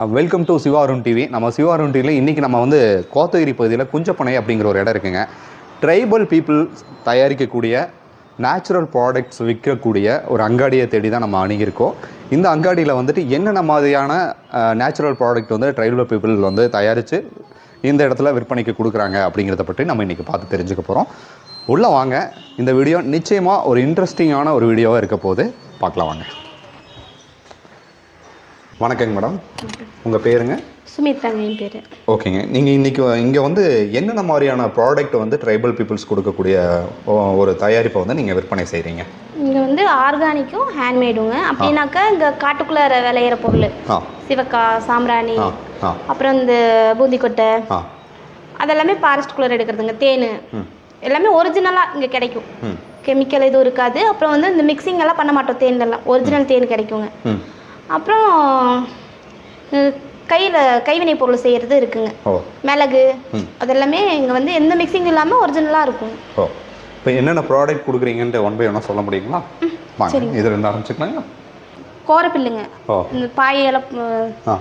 Welcome to Siva Arun TV. நம்ம சிவா அருண் டிவியில் இன்றைக்கி நம்ம வந்து கோத்தகிரி பகுதியில் குஞ்சப்பனை அப்படிங்கிற ஒரு இடம் இருக்குங்க. ட்ரைபல் பீப்புள் தயாரிக்கக்கூடிய நேச்சுரல் ப்ராடக்ட்ஸ் விற்கக்கூடிய ஒரு அங்காடியை தேடி தான் நம்ம அணுகியிருக்கோம். இந்த அங்காடியில் வந்துட்டு என்னென்ன மாதிரியான நேச்சுரல் ப்ராடக்ட் வந்து ட்ரைபல் பீப்புள் வந்து தயாரித்து இந்த இடத்துல விற்பனைக்கு கொடுக்குறாங்க அப்படிங்கிறத பற்றி நம்ம இன்றைக்கி பார்த்து தெரிஞ்சுக்க போகிறோம். உள்ளே வாங்க. இந்த வீடியோ நிச்சயமாக ஒரு இன்ட்ரெஸ்டிங்கான ஒரு வீடியோவாக இருக்க போது பார்க்கலாம் வாங்க. வணக்கங்க மேடம், உங்கள் பேருங்க? சுமித்ராங்க என் பேர். ஓகேங்க, நீங்கள் இன்றைக்கி இங்கே வந்து என்னென்ன மாதிரியான ப்ராடக்ட் வந்து ட்ரைபல் பீப்புள்ஸ் கொடுக்கக்கூடிய ஒரு தயாரிப்பை வந்து நீங்கள் விற்பனை செய்கிறீங்க? இங்கே வந்து ஆர்கானிக்கும் ஹேண்ட்மேடுங்க. அப்படின்னாக்கா இங்கே காட்டுக்குள்ளே விளையிற பொருள், சிவக்காய், சாம்பிராணி, அப்புறம் இந்த பூந்திக்கொட்டை, அதெல்லாமே ஃபாரஸ்ட்குள்ளே எடுக்கிறதுங்க. தேன் எல்லாமே ஒரிஜினலாக இங்கே கிடைக்கும். கெமிக்கல் எதுவும் இருக்காது. அப்புறம் வந்து இந்த மிக்சிங் எல்லாம் பண்ண மாட்டோம். தேன்லாம் ஒரிஜினல் தேன் கிடைக்குங்க. அப்புறம் கைவினை பொருள் செய்கிறது இருக்குங்க. மிளகு அதெல்லாமே இங்கே வந்து எந்த மிக்சிங் இல்லாமல் ஒரிஜினலாக இருக்கும். இப்போ என்னென்ன ப்ராடக்ட் கொடுக்குறீங்கன்ட்டு ஒன் பை ஒன்னாக சொல்ல முடியுங்களா? சரி, இதில் இருந்து ஆரம்பிச்சுக்கலாங்களா? கோரப்பில்லுங்க, இந்த பாயெல்லாம்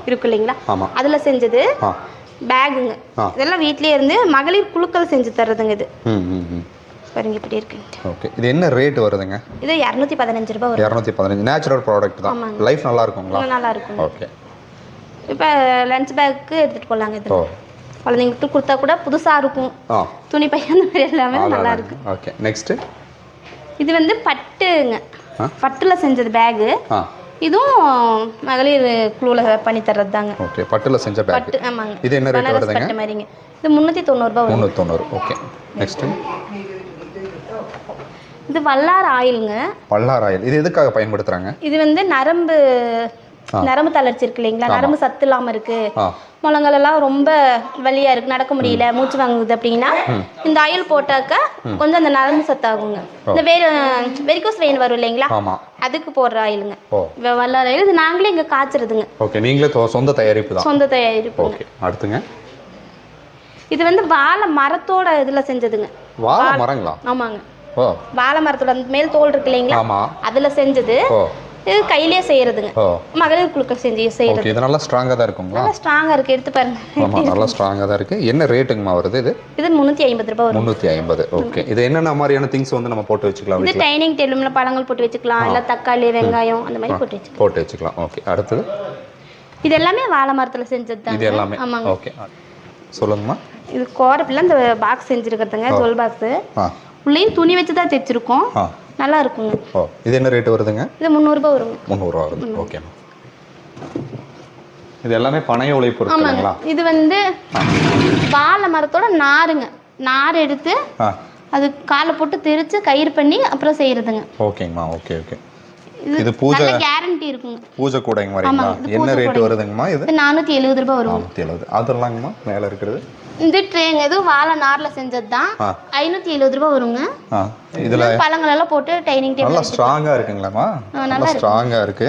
இருக்கு இல்லைங்களா, அதில் செஞ்சது. பேகுங்க, இதெல்லாம் வீட்லேயே இருந்து மகளிர் குழுக்கள் செஞ்சு தர்றதுங்க. இது பாருங்க இப்படி இருக்கு. ஓகே, இது என்ன ரேட் வருதுங்க? இது 215 ரூபாய் வரும். 215. நேச்சுரல் ப்ராடக்ட் தான். லைஃப் நல்லா இருக்குங்களா? நல்லா இருக்கும். ஓகே, இப்போ லஞ்ச் பேக்கு எடுத்துகிட்டு போகலாங்க. இது குழந்தைங்களுக்கு கொடுத்தா கூட புதுசாக இருக்கும். துணி பை அந்த மாதிரி எல்லாமே நல்லா இருக்கு. ஓகே, நெக்ஸ்ட் இது வந்து பட்டுங்க, பட்டில் செஞ்சது பேகு. இதுவும் மகளிர் குழுவில் பண்ணி தர்றது தாங்க. ஓகே, பட்டில் செஞ்ச பேக். பட்டு, ஆமாங்க. இது என்ன ரேட் வருதுங்க? பட்டு மாதிரிங்க. இது 390 ரூபாய் வரும். 390. ஓகே, நெக்ஸ்ட் இது வல்லார் ஆயிலுங்க. வல்லார் ஆயில் இது எதுக்காக பயன்படுத்துறாங்க? இது வந்து நரம்பு தளர்ச்சி இருக்கு இல்லைங்களா, நரம்பு சத்து இல்லாமல் இருக்கு, முழங்கால் எல்லாம் ரொம்ப வலியா இருக்கு, நடக்க முடியல, மூச்சு வாங்குது அப்படின்னா இந்த ஆயில் போட்டாக்க கொஞ்சம் அந்த நரம்பு சத்து ஆகுங்க. இந்த வெரிகோஸ் வெயின் வரும் இல்லைங்களா, அதுக்கு போடுற ஆயிலுங்க வல்லார் ஆயில். இது நாங்களே இங்க காய்ச்சறதுங்க. ஓகே, நீங்களே சொந்த தயாரிப்பு தான்? சொந்த தயாரிப்பு. ஓகே, அடுத்துங்க இது வந்து வாழை மரத்தோட இதுல செஞ்சதுங்க. வாழை மரங்களா? ஆமாங்க, வாழை மரத்தோட மேல் தோல் இருக்கு இல்லைங்களா, அதுல செஞ்சது. இது கையிலேயே செய்யறதுங்க. மகளிர் குழுக்கள் செய்யறது. இது நல்லா ஸ்ட்ராங்கா தான் இருக்குங்களா? நல்லா ஸ்ட்ராங்கா இருக்கு, எடுத்து பாருங்க. ஆமா, நல்லா ஸ்ட்ராங்கா தான் இருக்கு. என்ன ரேட்டுங்கமா வருது இது? இது 350 ரூபாய் வரும். 350. ஓகே, இது என்னென்ன மாதிரியான திங்ஸ் வந்து நம்ம போட்டு வச்சுக்கலாம்? இது டைனிங் டேபிள்ல பழங்கள் போட்டு வச்சுக்கலாம், இல்ல தக்காளி, வெங்காயம் அந்த மாதிரி போட்டு வச்சுக்கலாம். ஓகே, அடுத்து இது எல்லாமே வாழை மரத்துல செஞ்சது தான். இது எல்லாமே. ஆமாங்க. ஓகே, சொல்லுங்கம்மா. இது கோரப்பில்ல இந்த பாக்ஸ் செஞ்சிருக்கிறதுங்க, ஜுவல் பாக்ஸ். உள்ளேயும் துணி வச்சு தான் தைச்சிருக்கோம். நல்லா இருக்குங்க. இது என்ன ரேட் வருதுங்க? இது 300 ரூபாய் வருங்க. 300 ரூபாய் வருது. ஓகே, இது எல்லாமே பனைய உலை பொருட்களா? இது வந்து வாழை மரத்தோட நாருங்க. நார் எடுத்து அது காலை போட்டு திரிச்சு கயிறு பண்ணி அப்புறம் செய்யறதுங்க. ஓகேங்கம்மா. ஓகே ஓகே, இது பூஜை கேரண்டி இருக்குங்க. பூஜை கூடைங்க மாதிரிங்களா? என்ன ரேட் வருதுங்கம்மா? இது 470 ரூபாய் வரும். 470. அதெல்லாம்மா மேல இருக்குது இந்த ட்ரேங்க, இது வாழை நார்ல செஞ்சது தான். 570 ரூபாய் வருங்க. இதுல பழங்கள் எல்லாம் போட்டு டைனிங் டேபிள். நல்லா ஸ்ட்ராங்கா இருக்குங்களாமா? நல்லா ஸ்ட்ராங்கா இருக்கு.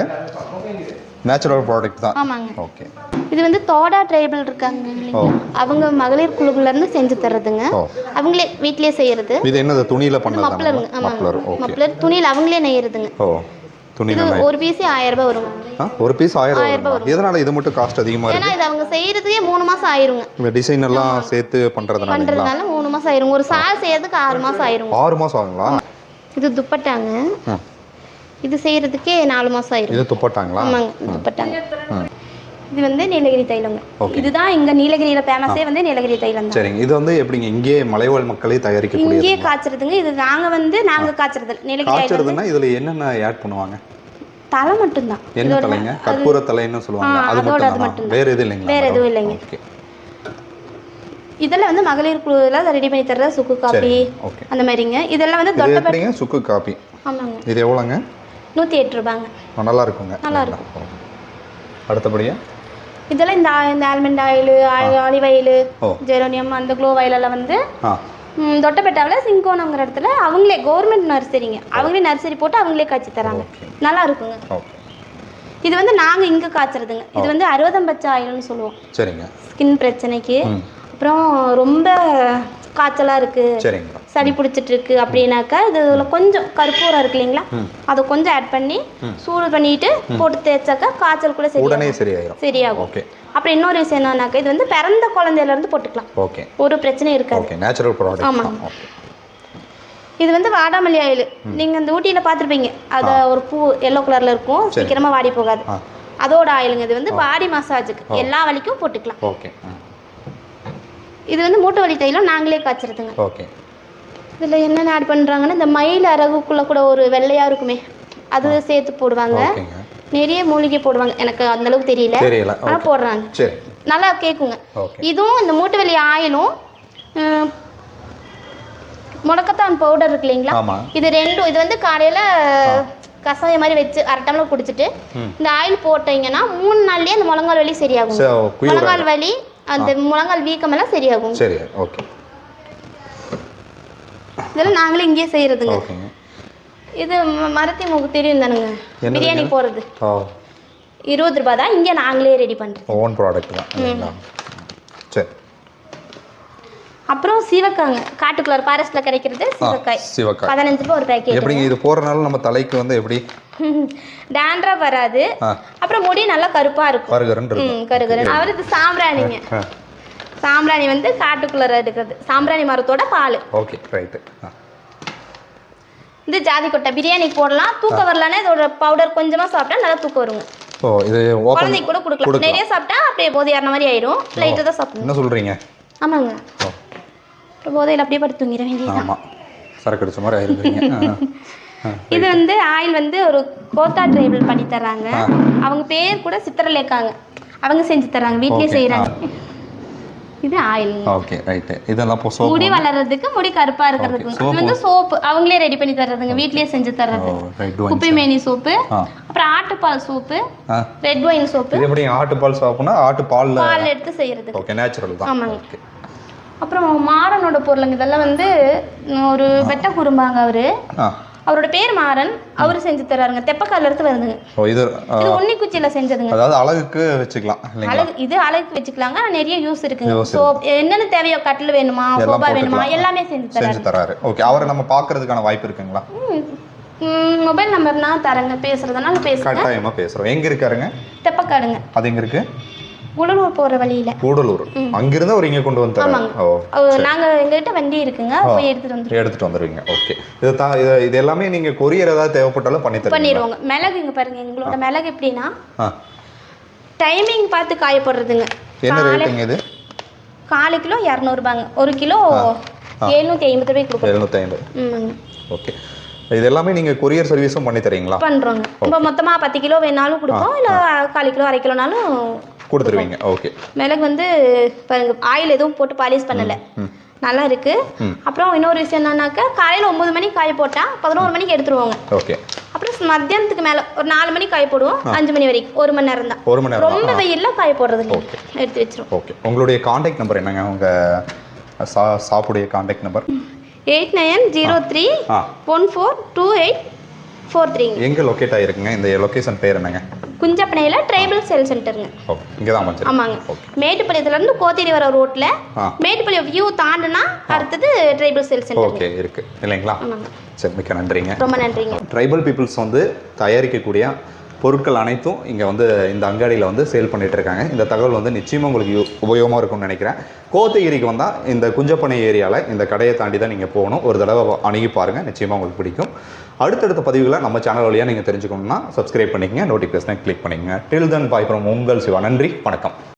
நேச்சுரல் ப்ராடக்ட் தான். ஆமாங்க. ஓகே, இது வந்து தோடா ட்ரைபல் இருக்காங்க, அவங்க மகளிர் குழுக்குள்ள இருந்து செஞ்சு தர்றதுங்க. அவங்களே வீட்லயே செய்யறது. இது என்னது துணியில பண்றது? மப்ளருங்க. ஆமாங்க, மப்ளர் துணியில அவங்களே நெய்யறதுங்க. ஒரு பீஸ் 1000 ரூபாய் வரும். ஒரு பீஸ் 1000 ரூபாய். இதனால இது மட்டும் காஸ்ட் அதிகமா இருக்கு? ஏன்னா இது அவங்க செய்யறதுக்கே 3 மாசம் ஆயிருங்க. இந்த டிசைன் எல்லாம் சேர்த்து பண்றதுனால 3 மாசம் ஆயிருங்க. ஒரு சால் செய்யறதுக்கு 6 மாசம் ஆயிருங்க. 6 மாசம் ஆகுங்களா? இது துப்பட்டாங்க. இது செய்யறதுக்கே 4 மாசம் ஆயிருங்க. இது துப்பட்டாங்களா? ஆமாங்க, துப்பட்டாங்க. இது வந்து நீலகிரி தைலங்க. இதுதான் இங்க நீலகிரியில ஃபேமஸே வந்து நீலகிரி தைலம் தான். சரிங்க, இது வந்து எப்படிங்க இங்கே மலைவாழ் மக்களே தயாரிக்கக்கூடிய? இங்கே காய்ச்சறதுங்க. இது நாங்க காய்ச்சறது. நீலகிரி காய்ச்சறதுன்னா இதுல என்னென்ன ஆட் பண்ணுவாங்க? தலை மட்டும் தான். என்ன தலைங்க? கற்பூர தலைன்னு சொல்லுவாங்க. அது மட்டும் தான், வேற எதுவும் இல்லைங்க? வேற எதுவும் இல்லைங்க. ஓகே, இதெல்லாம் வந்து மகளிர் குழுல ரெடி பண்ணி தர்ற சுக்கு காபி அந்த மாதிரிங்க. இதெல்லாம் வந்து தொட்டப்பட்டிங்க சுக்கு காபி. ஆமாங்க. இது எவ்வளவுங்க? 108 ரூபாய்ங்க. நல்லா இருக்குங்க. நல்லா இருக்கும். அடுத்தபடியா இதெல்லாம் இந்த almond oil, olive oil, geranium, அந்த க்ளோ ஆயில் எல்லாம் வந்து தொட்டப்பேட்டாவில் சிங்கோனங்கிற இடத்துல அவங்களே கவர்மெண்ட் நர்சரிங்க, அவங்களே நர்சரி போட்டு அவங்களே காய்ச்சி தராங்க. நல்லா இருக்குங்க. இது வந்து நாங்க இங்க காய்ச்சறதுங்க. இது வந்து 60 பச்சை ஆயில்னு சொல்லுவோம். சரிங்க. ஸ்கின் பிரச்சனைக்கு, அப்புறம் ரொம்ப காய்ச்சலாக இருக்குது, சரிங்க, சளி பிடிச்சிட்டு இருக்கு அப்படின்னாக்கா இதில் கொஞ்சம் கற்பூரம் இருக்கு இல்லைங்களா, அதை கொஞ்சம் ஆட் பண்ணி சூடு பண்ணிட்டு போட்டு தேய்ச்சாக்கா காய்ச்சல் கூட உடனே சரியாயிரும். சரியாகும். ஓகே. அப்புறம் இன்னொரு விஷயம் என்னன்னாக்கா இது வந்து பிறந்த குழந்தையிலேருந்து போட்டுக்கலாம். ஓகே. ஒரு பிரச்சனையும் இருக்காது. ஓகே. Natural product. ஆமாம். இது வந்து வாடாமல்லி ஆயில். நீங்கள் இந்த ஊட்டியில் பார்த்துருப்பீங்க, அது ஒரு பூ எல்லோ கலரில் இருக்கும், சீக்கிரமாக வாடி போகாது. அதோட ஆயிலுங்க. இது வந்து பாடி மசாஜுக்கு எல்லா வலிக்கும் போட்டுக்கலாம். ஓகே. இது வந்து மூட்டு வலி தைலம் நாங்களே காய்ச்சிருதுங்க. ஓகே. இதில் என்னென்ன ஆட் பண்ணுறாங்கன்னா இந்த மயில் அரகுக்குள்ளே கூட ஒரு வெள்ளையாக இருக்குமே அது சேர்த்து போடுவாங்க. நிறைய மூலிகை போடுவாங்க, எனக்கு அந்தளவுக்கு தெரியல, ஆனால் போடுறாங்க, நல்லா கேட்குங்க. இதுவும் இந்த மூட்டு வலி ஆயிலும் முடக்கத்தான் பவுடர் இருக்கு இல்லைங்களா, இது ரெண்டும். இது வந்து காலையில் கசாயம் மாதிரி வச்சு அரை டம்ளர் குடிச்சிட்டு இந்த ஆயில் போட்டீங்கன்னா 3 நாள்லயே அந்த முழங்கால் வலி சரியாகும். முழங்கால் வலி, அந்த முழங்கால் வீக்கம் எல்லாம் சரியாகும். சரி, ஓகே. இதெல்லாம் நாங்களே இங்கேயே செய்யறதுங்க. இது மரத்தி மூக்கு தெரியும் தானுங்க, பிரியாணி போடுறது. 20 ரூபாய் தான், இங்கே நாங்களே ரெடி பண்ணுறோம். ஓன் ப்ராடக்ட் தான். சரி. அப்புறம் சீவக்காங்க, காட்டுக்குள்ள ஃபாரஸ்ட்ல கிடைக்கிறது சீவக்காய். 15 ரூபாய் ஒரு பேக்கெட். எப்படிங்க இது போறனால நம்ம தலைக்கு வந்து எப்படி டாண்ட்ரஃப் வராது, அப்புறம் முடி நல்லா கருப்பா இருக்கும், கருகருன்னு. அவருக்கு சாம்பிராணிங்க. சாம்பிராணி வந்து காட்டுக்குள்ள எடுக்கிறது, சாம்பிராணி மரத்தோட பால். Okay, right. இது ஜாதி கொட்டை, பிரியாணிக்கு போடலாம். தூக்கம் வரலன்னா இதோட பவுடர் கொஞ்சமா சாப்பிட்டா நல்லா தூக்கம் வருங்க. இது குழந்தைக்கு கூட கொடுக்கலாம். நிறைய சாப்பிட்டா அப்படியே போதை ஏறின மாதிரி ஆயிரும், லைட்டாக தான் சாப்பிடணும். என்ன சொல்றீங்க? ஆமாங்க, போதையில் அப்படியே படுத்து தூங்கிட வேண்டியது. ஆமாம், சரக்கு அடிச்ச மாதிரி ஆயிருக்குங்க. இது வந்து ஆயில் வந்து ஒரு கோத்தா ட்ரைபிள் பண்ணி தர்றாங்க. அவங்க பேர் கூட சித்திரலேக்காங்க, அவங்க செஞ்சு தர்றாங்க, வீட்லயே செய்யறாங்க. இது ஆயில். Okay, right. இதெல்லாம் சோப், முடி வளர்றதுக்கு, முடி கருப்பா இருக்கிறதுக்கு. இது வந்து சோப்பு அவங்களே ரெடி பண்ணி தர்றதுங்க, வீட்லயே செஞ்சு தர்றது. குப்பைமேனி சோப்பு, அப்புறம் ஆட்டுப்பால் சோப்பு, ரெட் ஒயின் சோப்பு. இது எப்படி ஆட்டுப்பால் சோப்புனா ஆட்டுப்பால் எடுத்து செய்யறது. ஓகே, நேச்சுரல் தான். ஆமாங்க. அப்புறம் மாறனோட பொருளுங்க. இதெல்லாம் வந்து ஒரு வெட்ட குறும்பாங்க, அவரோட பேர் மாறன், அவரு செஞ்சு தர்றாருங்க. தெப்பக்கால இருந்து வருதுங்க. இது உன்னிக்குச்சியில செஞ்சதுங்க. அதாவது அழகுக்கு வச்சுக்கலாம். இது அழகுக்கு வச்சுக்கலாங்க, நிறைய யூஸ் இருக்குங்க. என்னென்ன தேவையோ, கட்டில் வேணுமா, சோபா வேணுமா, எல்லாமே செஞ்சு தராரு. ஓகே. அவரை நம்ம பார்க்கிறதுக்கான வாய்ப்பு இருக்குங்களா? மொபைல் நம்பர் நான் தரேங்க, பேசுறதுனால பேசுங்க. கட்டாயமா பேசுறோம். எங்க இருக்காருங்க? தெப்பக்காடுங்க. அது எங்க இருக்கு? கூடலூர் போற வழியில. கூடலூர். அங்கிருந்து அவர் இங்க கொண்டு வந்தாரு. நாங்க எங்ககிட்ட வண்டி இருக்குங்க, போய் எடுத்துட்டு வந்துருவீங்க. ஓகே. இது எல்லாமே நீங்க கொரியர் ஏதாவது தேவைப்பட்டாலும் பண்ணிடுவோங்க. மிளகு இங்க பாருங்க, எங்களோட மிளகு எப்படின்னா டைமிங் பார்த்து காய போடுறதுங்க. என்ன ரேட்டுங்க இது? 4 கிலோ 200 ரூபாங்க, 1 கிலோ 750 ரூபாய்க்கு கொடுக்குறோம். 750. ஓகே. இது எல்லாமே நீங்க கொரியர் சர்வீஸும் பண்ணி தரீங்களா? பண்றோங்க. இப்போ மொத்தமா 10 கிலோ வேணாலும் கொடுப்போம், இல்ல 1/4 கிலோ 1/2 கிலோனாலும் கொடுத்துருவீங்க. ஓகே. மிளகு வந்து பாருங்க, ஆயில் எதுவும் போட்டு பாலிஷ் பண்ணல, நல்லா இருக்கு. அப்புறம் இன்னொரு விஷயம் என்னன்னாக்கா, காலையில 9 மணிக்கு காய போட்டா 11 மணிக்கு எடுத்துருவாங்க. ஓகே. அப்புறம் மத்தியானத்துக்கு மேல ஒரு 4 மணிக்கு காய போடுவோம், 5 மணி வரைக்கும் 1 மணி நேரம் தான். 1 மணி நேரம் ரொம்ப வெயில்ல காய போடுறது இல்லை, எடுத்து வச்சிரும். ஓகே. உங்களுடைய கான்டாக்ட் நம்பர் என்னங்க? உங்க ஷாப்புடைய கான்டாக்ட் நம்பர் 8903 142843. எங்க லொகேட் ஆயிருக்குங்க? இந்த லொகேஷன் பேர் என்னங்க? குஞ்சப்பனையில ட்ரைபல் சேல் சென்டருங்க. இங்க தான் அமைஞ்சிருக்கு. ஆமாங்க. மேட்டுப்பாளையத்துல இருந்து கோத்தேரி வர ரோட்ல, மேட்டுப்பாளையம் வியூ தாண்டுனா அடுத்தது ட்ரைபல் சேல் சென்டர். ஓகே, இருக்கு இல்லைங்களா? சரி, மிக்க நன்றிங்க. ரொம்ப நன்றிங்க. ட்ரைபல் பீப்புள்ஸ் வந்து தயாரிக்கக்கூடிய பொருட்கள் அனைத்தும் இங்கே வந்து இந்த அங்காடியில் வந்து சேல் பண்ணிட்டு இருக்காங்க. இந்த தகவல் வந்து நிச்சயமாக உங்களுக்கு உபயோகமாக இருக்கும்னு நினைக்கிறேன். கோத்தகிரிக்கு வந்தால் இந்த குஞ்சப்பனை ஏரியாவில் இந்த கடையை தாண்டி தான் நீங்கள் போகணும். ஒரு தடவை அணுகி பாருங்கள், நிச்சயமாக உங்களுக்கு பிடிக்கும். அடுத்தடுத்த பதிவுகளை நம்ம சேனல் வழியாக நீங்கள் தெரிஞ்சுக்கணும்னா சப்ஸ்கிரைப் பண்ணிக்கங்க, நோட்டிஃபிகேஷனை கிளிக் பண்ணிக்கங்க. டில் தென் பாய் ஃப்ரம் உங்கள் சிவா. நன்றி, வணக்கம்.